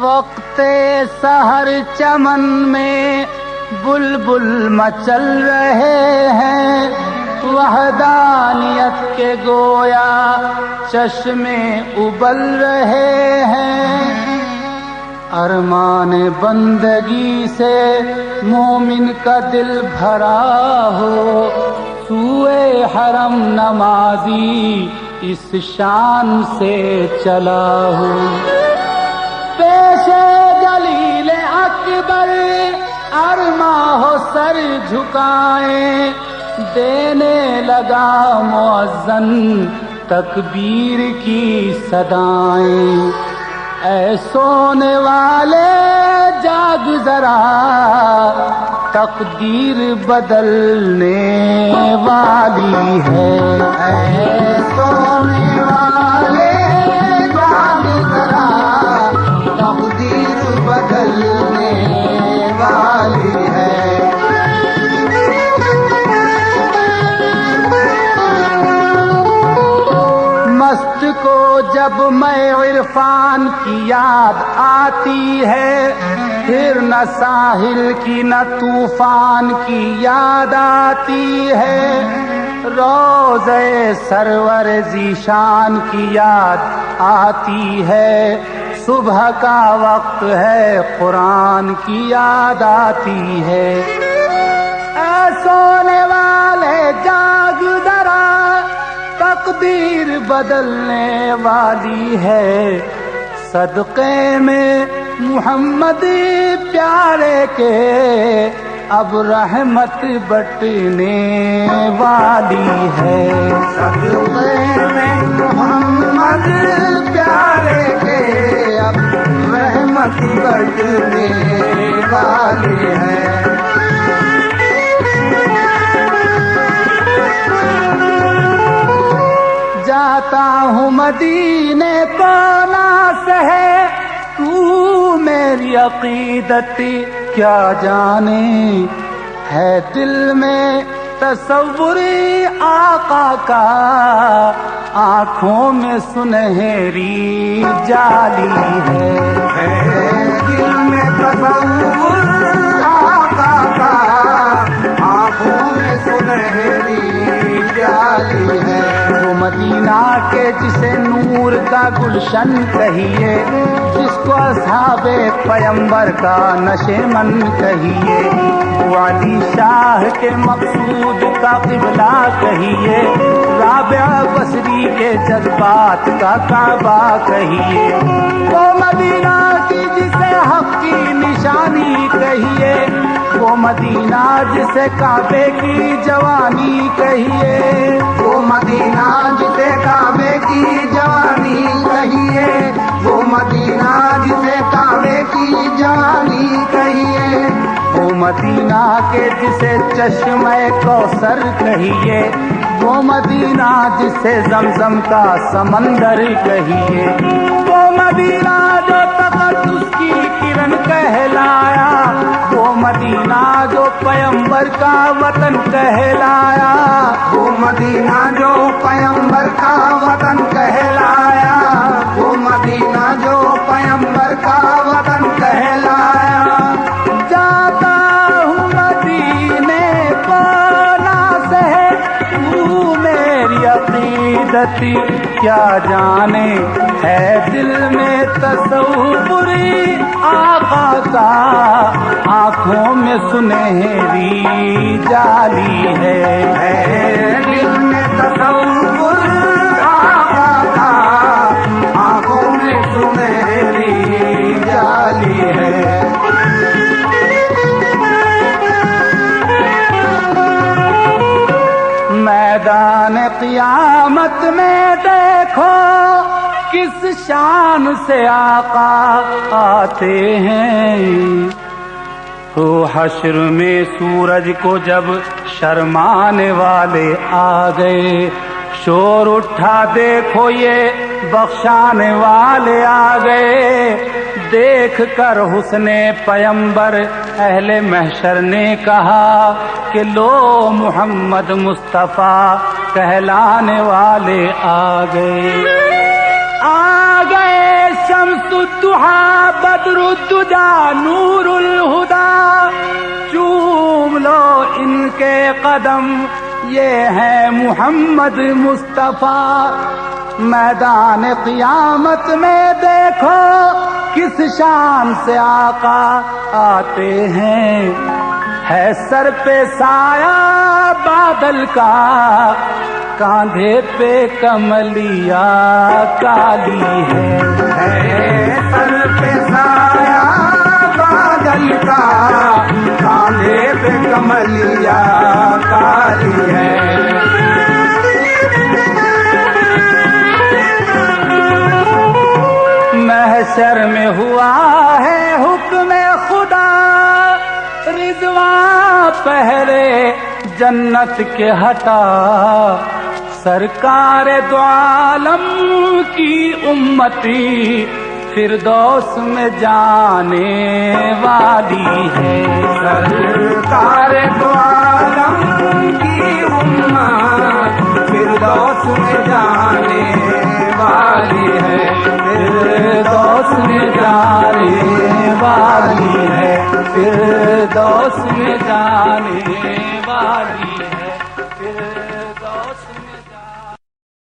وقت سحر چمن میں بلبل مچل رہے ہیں، وحدانیت کے گویا چشمے ابل رہے ہیں۔ ارمان بندگی سے مومن کا دل بھرا ہو، سوئے حرم نمازی اس شان سے چلا ہو۔ پیشے جلیل اکبر ارماں ہو سر جھکائیں، دینے لگا مؤذن تکبیر کی صدائیں۔ اے سونے والے جاگ ذرا، تقدیر بدلنے والی ہے۔ اے سونے والے جاگ ذرا، تقدیر بدلنے والی ہے۔ مست کو جب میں عرفان کی یاد آتی ہے، پھر نہ ساحل کی نہ طوفان کی یاد آتی ہے۔ روضے سرور ذیشان کی یاد آتی ہے، صبح کا وقت ہے قرآن کی یاد آتی ہے۔ اے سونے والے جاگ ذرا، تقدیر بدلنے والی ہے۔ صدقے میں محمد پیارے کے اب رحمت بٹنے والی ہے۔ صدقے میں محمد پیارے کے اب رحمت بٹنے والی ہے۔ جاتا ہوں مدینے کو ناس ہے، تو میری عقیدت کیا جانے۔ ہے دل میں تصور آقا کا، آنکھوں میں سنہری جالی ہے۔ دل میں تصور آقا کا، آنکھوں میں سنہری جالی ہے۔ وہ مدینہ کے جسے نور کا گلشن کہیے، جس کو اصحاب پیمبر کا نشے من کہیے، والی شاہ کے مقصود کا قبلہ کہیے، رابعہ بصری کے جذبات کا کعبہ کہیے، وہ مدینہ کی جسے حق کی نشانی کہیے، وہ مدینہ جسے کعبے کی جوانی کہیے، وہ مدینہ جسے کعبے کی جوانی کہیے، وہ مدینہ جسے کعبے کی جوانی کہیے، وہ مدینہ کے جسے چشمہ کوثر کہیے، وہ مدینہ جسے زمزم کا سمندر کہیے، وہ مدینہ جو تقدس کی کرن کہلایا، وہ مدینہ جو پیمبر کا وطن کہلایا، وہ مدینہ جو پیمبر کا وطن کہلایا، وہ مدینہ جو پیمبر کا وطن کہلایا۔ جاتا ہوں مدینے کو ناس ہے، تو میری عقیدت کیا جانے۔ ہے دل میں تصور آقا کا، آنکھوں میں سنہری جالی ہے۔ دل میں تصور آقا کا، آنکھوں میں سنہری جالی ہے۔ میدان قیامت میں دیکھو کس شان سے آقا آتے ہیں۔ تو حشر میں سورج کو جب شرمانے والے آ گئے، شور اٹھا دیکھو یہ بخشانے والے آ گئے۔ دیکھ کر حسن پیمبر اہل محشر نے کہا کہ لو محمد مصطفیٰ کہلانے والے آ گئے شمس الضحا بدر الدجا نور الہدا، چوم لو ان کے قدم یہ ہے محمد مصطفیٰ۔ میدان قیامت میں دیکھو کس شان سے آقا آتے ہیں، ہے سر پہ سایہ بادل کا، کاندھے پہ کملیا کالی ہے سر پہ سایہ بادل کا، کاندھے پہ کملیا کالی ہے۔ محشر میں ہوا ہے حکم خدا، رضوان پہرے جنت کے ہٹا، سرکار دو عالم کی امتی فردوس میں جانے والی ہے۔ سرکار دو عالم کی امت فردوس میں جانے والی ہے، فردوس میں جانے والی ہے، فردوس میں جانے والی ہے۔